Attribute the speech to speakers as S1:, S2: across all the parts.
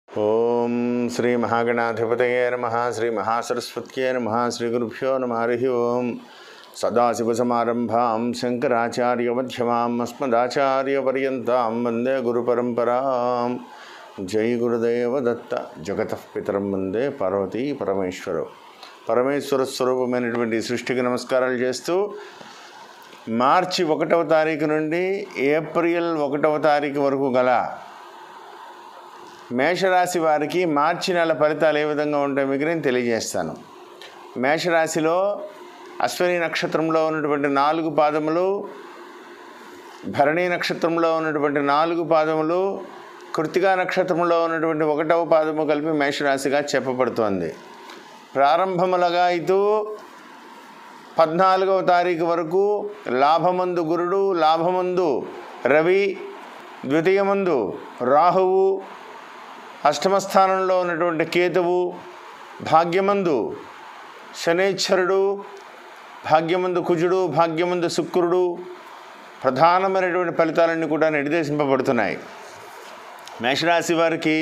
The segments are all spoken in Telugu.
S1: ఓం శ్రీ మహాగణాధిపతయే నమః. శ్రీ మహాసరస్వత్యే నమః. శ్రీ గురుభ్యో నమః. హరి ఓం. సదాశివసమారంభాం శంకరాచార్యమధ్యమాం అస్మదాచార్యపర్యంతాం వందే గురుపరంపరాం. జై గురుదేవదత్త. జగతః పితరం వందే పార్వతీ పరమేశ్వరం. పరమేశ్వర స్వరూపమైనటువంటి సృష్టికి నమస్కారాలు చేస్తూ మార్చి 1వ తారీఖు నుండి ఏప్రిల్ 1వ తారీఖు వరకు గల మేషరాశి వారికి మార్చి నెల ఫలితాలు ఏ విధంగా ఉంటాయో మీకు నేను తెలియజేస్తాను. మేషరాశిలో అశ్విని నక్షత్రంలో ఉన్నటువంటి 4 పాదములు, భరణి నక్షత్రంలో ఉన్నటువంటి 4 పాదములు, కృత్తికా నక్షత్రంలో ఉన్నటువంటి 1వ పాదము కలిపి మేషరాశిగా చెప్పబడుతోంది. ప్రారంభములుగా ఇటు 14వ తారీఖు వరకు లాభమందు గురుడు, లాభమందు రవి, ద్వితీయమందు రాహువు, అష్టమ స్థానంలో ఉన్నటువంటి కేతువు, భాగ్యమందు శనేశ్వరుడు, భాగ్యమందు కుజుడు, భాగ్యమందు శుక్రుడు, ప్రధానమైనటువంటి ఫలితాలన్నీ కూడా నిర్దేశింపబడుతున్నాయి. మేషరాశి వారికి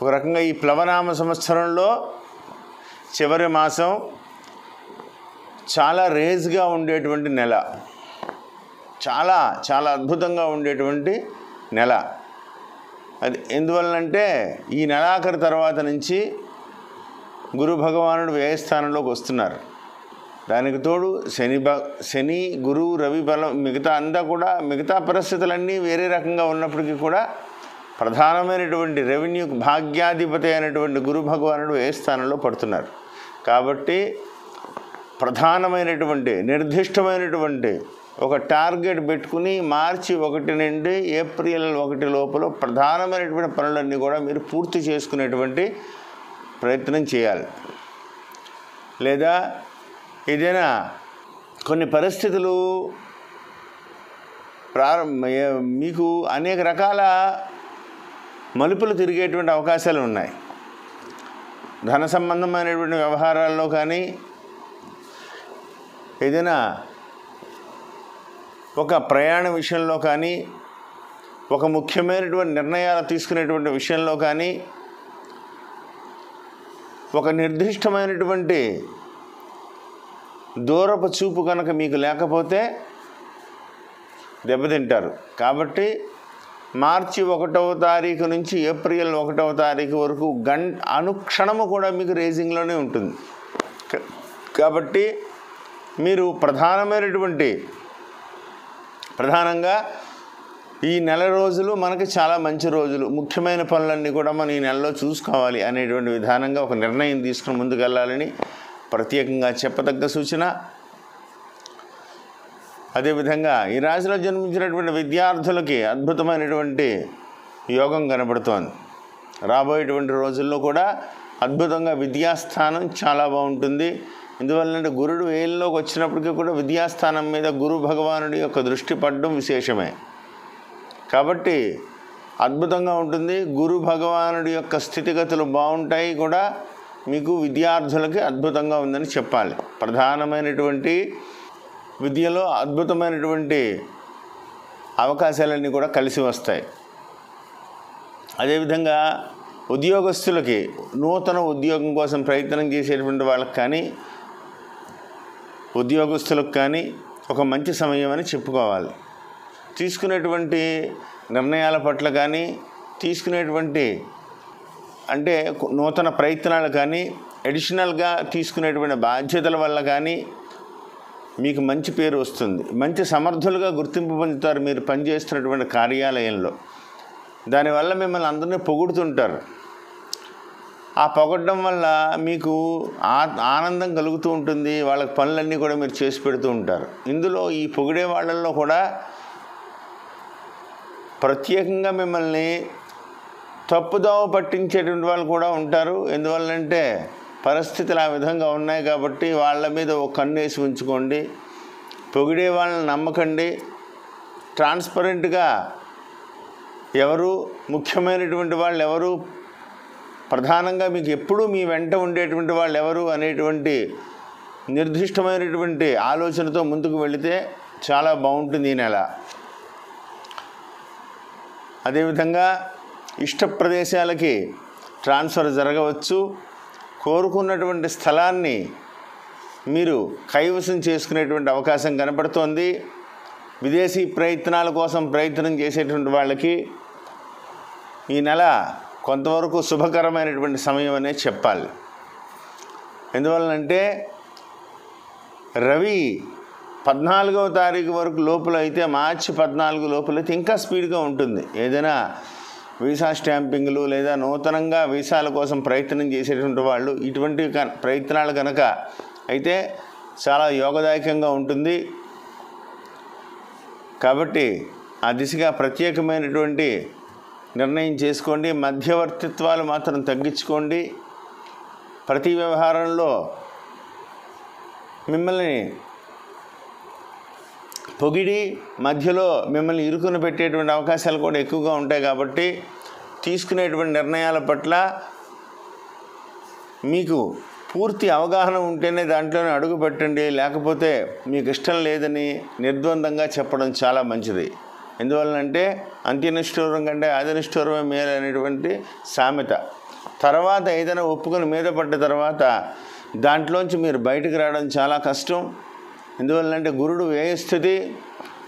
S1: ఒక రకంగా ఈ ప్లవనామ సంవత్సరంలో చివరి మాసం చాలా రేజ్గా ఉండేటువంటి నెల, చాలా చాలా అద్భుతంగా ఉండేటువంటి నెల. అది ఎందువల్లంటే ఈ నెలాఖరు తర్వాత నుంచి గురు భగవానుడు వ్యయస్థానంలోకి వస్తున్నారు. దానికి తోడు శని గురు రవి బలం మిగతా పరిస్థితులన్నీ వేరే రకంగా ఉన్నప్పటికీ కూడా ప్రధానమైనటువంటి రెవెన్యూ భాగ్యాధిపతి అయినటువంటి గురు భగవానుడు వ్యయస్థానంలో పడుతున్నారు. కాబట్టి ప్రధానమైనటువంటి నిర్దిష్టమైనటువంటి ఒక టార్గెట్ పెట్టుకుని మార్చి 1 నుండి ఏప్రిల్ 1 లోపల ప్రధానమైనటువంటి పనులన్నీ కూడా మీరు పూర్తి చేసుకునేటువంటి ప్రయత్నం చేయాలి. లేదా ఏదైనా కొన్ని పరిస్థితులు మీకు అనేక రకాల మలుపులు తిరిగేటువంటి అవకాశాలు ఉన్నాయి. ధన సంబంధమైనటువంటి వ్యవహారాల్లో కానీ, ఏదైనా ఒక ప్రయాణ విషయంలో కానీ, ఒక ముఖ్యమైనటువంటి నిర్ణయాలు తీసుకునేటువంటి విషయంలో కానీ, ఒక నిర్దిష్టమైనటువంటి దూరపు చూపు కనుక మీకు లేకపోతే దెబ్బతింటారు. కాబట్టి మార్చి 1వ తారీఖు నుంచి ఏప్రిల్ 1వ తారీఖు వరకు అనుక్షణము కూడా మీకు రేజింగ్లోనే ఉంటుంది. కాబట్టి మీరు ప్రధానంగా ఈ నెల రోజులు మనకి చాలా మంచి రోజులు, ముఖ్యమైన పనులన్నీ కూడా మనం ఈ నెలలో చూసుకోవాలి అనేటువంటి విధానంగా ఒక నిర్ణయం తీసుకుని ముందుకెళ్ళాలని ప్రత్యేకంగా చెప్పదగ్గ సూచన. అదేవిధంగా ఈ రాశిలో జన్మించినటువంటి విద్యార్థులకి అద్భుతమైనటువంటి యోగం కనబడుతోంది. రాబోయేటువంటి రోజుల్లో కూడా అద్భుతంగా విద్యాస్థానం చాలా బాగుంటుంది. ఎందువల్లంటే గురుడు ఏళ్ళలోకి వచ్చినప్పటికీ కూడా విద్యాస్థానం మీద గురు భగవానుడి యొక్క దృష్టి పడడం విశేషమే. కాబట్టి అద్భుతంగా ఉంటుంది. గురు భగవానుడి యొక్క స్థితిగతులు బాగుంటాయి కూడా. మీకు విద్యార్థులకి అద్భుతంగా ఉందని చెప్పాలి. ప్రధానమైనటువంటి విద్యలో అద్భుతమైనటువంటి అవకాశాలన్నీ కూడా కలిసి వస్తాయి. అదేవిధంగా ఉద్యోగస్తులకి, నూతన ఉద్యోగం కోసం ప్రయత్నం చేసేటువంటి వాళ్ళకి కానీ, ఉద్యోగస్తులకు కానీ ఒక మంచి సమయం అని చెప్పుకోవాలి. తీసుకునేటువంటి నిర్ణయాల పట్ల కానీ, తీసుకునేటువంటి అంటే నూతన ప్రయత్నాలు కానీ, అడిషనల్గా తీసుకునేటువంటి బాధ్యతల వల్ల కానీ మీకు మంచి పేరు వస్తుంది. మంచి సమర్థులుగా గుర్తింపు పొందుతారు మీరు పనిచేస్తున్నటువంటి కార్యాలయంలో. దానివల్ల మిమ్మల్ని అందరినీ పొగుడుతుంటారు. ఆ పొగడడం వల్ల మీకు ఆనందం కలుగుతూ ఉంటుంది. వాళ్ళకి పనులన్నీ కూడా మీరు చేసి పెడుతూ ఉంటారు. ఇందులో ఈ పొగిడే వాళ్ళల్లో కూడా ప్రత్యేకంగా మిమ్మల్ని తప్పుదోవ పట్టించేటువంటి వాళ్ళు కూడా ఉంటారు. ఎందువల్లంటే పరిస్థితులు ఆ విధంగా ఉన్నాయి. కాబట్టి వాళ్ళ మీద ఒక కన్నేసి ఉంచుకోండి. పొగిడే వాళ్ళని నమ్మకండి. ట్రాన్స్పరెంట్గా ఎవరు ముఖ్యమైనటువంటి వాళ్ళు ఎవరు, ప్రధానంగా మీకు ఎప్పుడూ మీ వెంట ఉండేటువంటి వాళ్ళు ఎవరు అనేటువంటి నిర్దిష్టమైనటువంటి ఆలోచనతో ముందుకు వెళితే చాలా బాగుంటుంది ఈ నెల. అదేవిధంగా ఇష్ట ప్రదేశాలకి ట్రాన్స్ఫర్ జరగవచ్చు. కోరుకున్నటువంటి స్థలాన్ని మీరు కైవసం చేసుకునేటువంటి అవకాశం కనపడుతోంది. విదేశీ ప్రయత్నాల కోసం ప్రయత్నం చేసేటువంటి వాళ్ళకి ఈ నెల కొంతవరకు శుభకరమైనటువంటి సమయం అనే చెప్పాలి. ఎందువలనంటే రవి 14వ తారీఖు వరకు లోపల అయితే, మార్చి 14 లోపల అయితే ఇంకా స్పీడ్గా ఉంటుంది. ఏదైనా వీసా స్టాంపింగ్లు లేదా నూతనంగా వీసాల కోసం ప్రయత్నం చేసేటువంటి వాళ్ళు ఇటువంటి ప్రయత్నాలు కనుక అయితే చాలా యోగదాయకంగా ఉంటుంది. కాబట్టి ఆ దిశగా ప్రత్యేకమైనటువంటి నిర్ణయం చేసుకోండి. మధ్యవర్తిత్వాలు మాత్రం తగ్గించుకోండి. ప్రతి వ్యవహారంలో మిమ్మల్ని పొగిడి మధ్యలో మిమ్మల్ని ఇరుకుని పెట్టేటువంటి అవకాశాలు కూడా ఎక్కువగా ఉంటాయి. కాబట్టి తీసుకునేటువంటి నిర్ణయాల పట్ల మీకు పూర్తి అవగాహన ఉంటేనే దాంట్లోనే అడుగు పెట్టండి. లేకపోతే మీకు ఇష్టం లేదని నిర్ద్వందంగా చెప్పడం చాలా మంచిది. ఎందువలనంటే అంత్యనిష్ఠూరం కంటే ఆదినిష్ఠూరమే మేలు అనేటువంటి సామెత. తర్వాత ఏదైనా ఒప్పుకొని మీద పడ్డ తర్వాత దాంట్లోంచి మీరు బయటకు రావడం చాలా కష్టం. ఎందువల్లంటే గురుడు వ్యయస్థితి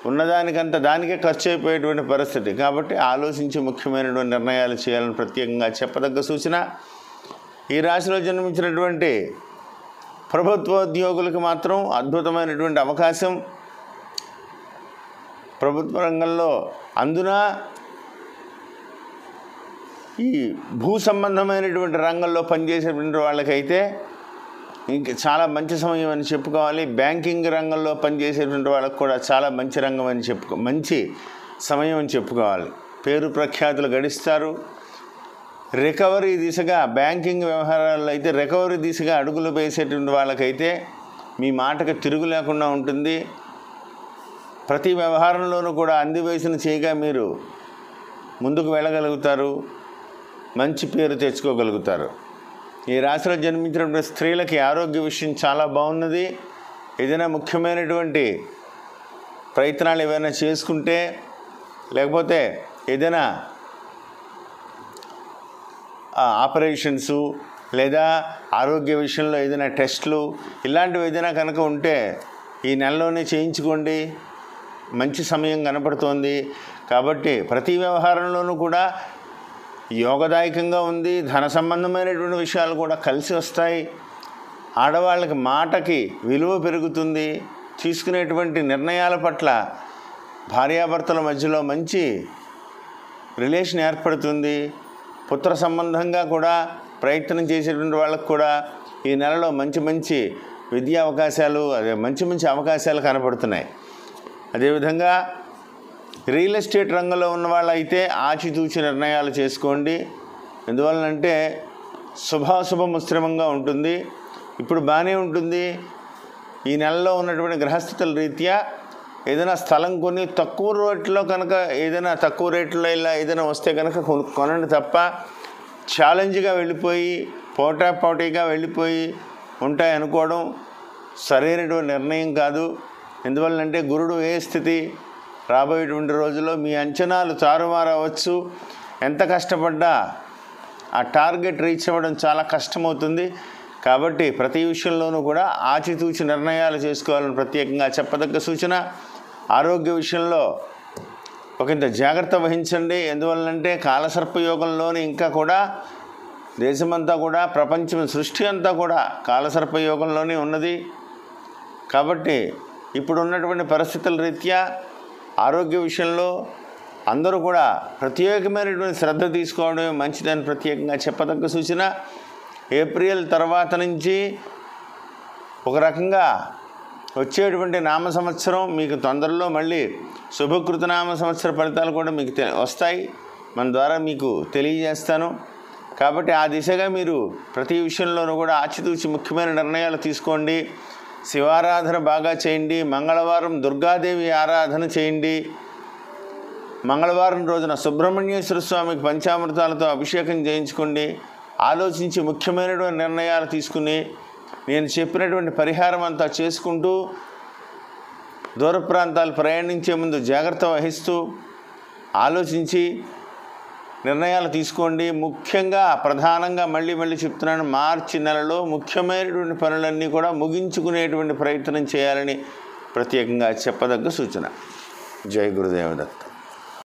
S1: ఉన్నదానికంత దానికే ఖర్చు అయిపోయేటువంటి పరిస్థితి. కాబట్టి ఆలోచించి ముఖ్యమైనటువంటి నిర్ణయాలు చేయాలని ప్రత్యేకంగా చెప్పదగ్గ సూచన. ఈ రాశిలో జన్మించినటువంటి ప్రభుత్వోద్యోగులకు మాత్రం అద్భుతమైనటువంటి అవకాశం. ప్రభుత్వ రంగంలో అందున ఈ భూ సంబంధమైనటువంటి రంగంలో పనిచేసేటువంటి వాళ్ళకైతే ఇంక చాలా మంచి సమయం అని చెప్పుకోవాలి. బ్యాంకింగ్ రంగంలో పనిచేసేటువంటి వాళ్ళకు కూడా చాలా మంచి రంగం అని మంచి సమయం అని చెప్పుకోవాలి. పేరు ప్రఖ్యాతులు గడిస్తారు. రికవరీ దిశగా బ్యాంకింగ్ వ్యవహారాల్లో అయితే రికవరీ దిశగా అడుగులు వేసేటువంటి వాళ్ళకైతే మీ మాటకు తిరుగు లేకుండా ఉంటుంది. ప్రతి వ్యవహారంలోనూ కూడా అందివేసిన చేయగా మీరు ముందుకు వెళ్ళగలుగుతారు. మంచి పేరు తెచ్చుకోగలుగుతారు. ఈ రాశిలో జన్మించినటువంటి స్త్రీలకి ఆరోగ్య విషయం చాలా బాగున్నది. ఏదైనా ముఖ్యమైనటువంటి ప్రయత్నాలు ఏవైనా చేసుకుంటే, లేకపోతే ఏదైనా ఆపరేషన్స్ లేదా ఆరోగ్య విషయంలో ఏదైనా టెస్టులు ఇలాంటివి ఏదైనా కనుక ఉంటే ఈ నెలలోనే చేయించుకోండి. మంచి సమయం కనపడుతోంది. కాబట్టి ప్రతి వ్యవహారంలోనూ కూడా యోగదాయకంగా ఉంది. ధన సంబంధమైనటువంటి విషయాలు కూడా కలిసి వస్తాయి. ఆడవాళ్ళకి మాటకి విలువ పెరుగుతుంది. తీసుకునేటువంటి నిర్ణయాల పట్ల భార్యాభర్తల మధ్యలో మంచి రిలేషన్ ఏర్పడుతుంది. పుత్ర సంబంధంగా కూడా ప్రయత్నం చేసేటువంటి వాళ్ళకు కూడా ఈ నెలలో మంచి మంచి విద్యా అవకాశాలు, మంచి మంచి అవకాశాలు కనపడుతున్నాయి. అదేవిధంగా రియల్ ఎస్టేట్ రంగంలో ఉన్న వాళ్ళైతే ఆచితూచి నిర్ణయాలు చేసుకోండి. ఎందువలనంటే శుభాశుభ మిశ్రమంగా ఉంటుంది. ఇప్పుడు బాగానే ఉంటుంది. ఈ నెలలో ఉన్నటువంటి గ్రహస్థితుల రీత్యా ఏదైనా స్థలం కొని తక్కువ రేట్లో కనుక ఏదైనా తక్కువ రేట్లో ఇలా ఏదైనా వస్తే కనుక కొనండి తప్ప ఛాలెంజ్గా వెళ్ళిపోయి పోటాపోటీగా వెళ్ళిపోయి ఉంటాయి అనుకోవడం సరైనటువంటి నిర్ణయం కాదు. ఎందువల్లంటే గురుడు ఏ స్థితి రాబోయేటువంటి రోజుల్లో మీ అంచనాలు తారుమారవచ్చు. ఎంత కష్టపడ్డా ఆ టార్గెట్ రీచ్ అవ్వడం చాలా కష్టమవుతుంది. కాబట్టి ప్రతి విషయంలోనూ కూడా ఆచితూచి నిర్ణయాలు చేసుకోవాలని ప్రత్యేకంగా చెప్పదగ్గ సూచన. ఆరోగ్య విషయంలో ఒకంత జాగ్రత్త వహించండి. ఎందువల్లంటే కాలసర్పయోగంలోని ఇంకా కూడా దేశమంతా కూడా ప్రపంచం సృష్టి అంతా కూడా కాలసర్పయోగంలోనే ఉన్నది. కాబట్టి ఇప్పుడు ఉన్నటువంటి పరిస్థితుల రీత్యా ఆరోగ్య విషయంలో అందరూ కూడా ప్రత్యేకమైనటువంటి శ్రద్ధ తీసుకోవడమే మంచిదని ప్రత్యేకంగా చెప్పదగ్గ సూచన. ఏప్రిల్ తర్వాత నుంచి ఒక రకంగా వచ్చేటువంటి నామ సంవత్సరం మీకు తొందరలో మళ్ళీ శుభకృత నామ సంవత్సర ఫలితాలు కూడా మీకు వస్తాయి. మన ద్వారా మీకు తెలియజేస్తాను. కాబట్టి ఆ దిశగా మీరు ప్రతి విషయంలోనూ కూడా ఆచితూచి ముఖ్యమైన నిర్ణయాలు తీసుకోండి. శివారాధన బాగా చేయండి. మంగళవారం దుర్గాదేవి ఆరాధన చేయండి. మంగళవారం రోజున సుబ్రహ్మణ్యేశ్వర స్వామికి పంచామృతాలతో అభిషేకం చేయించుకోండి. ఆలోచించి ముఖ్యమైనటువంటి నిర్ణయాలు తీసుకుని నేను చెప్పినటువంటి పరిహారం అంతా చేసుకుంటూ దూర ప్రాంతాలు ప్రయాణించే ముందు జాగ్రత్త వహిస్తూ ఆలోచించి నిర్ణయాలు తీసుకోండి. ముఖ్యంగా ప్రధానంగా మళ్ళీ చెప్తున్నాను, మార్చి నెలలో ముఖ్యమైనటువంటి పనులన్నీ కూడా ముగించుకునేటువంటి ప్రయత్నం చేయాలని ప్రత్యేకంగా చెప్పదగ్గ సూచన. జై గురుదేవదత్త.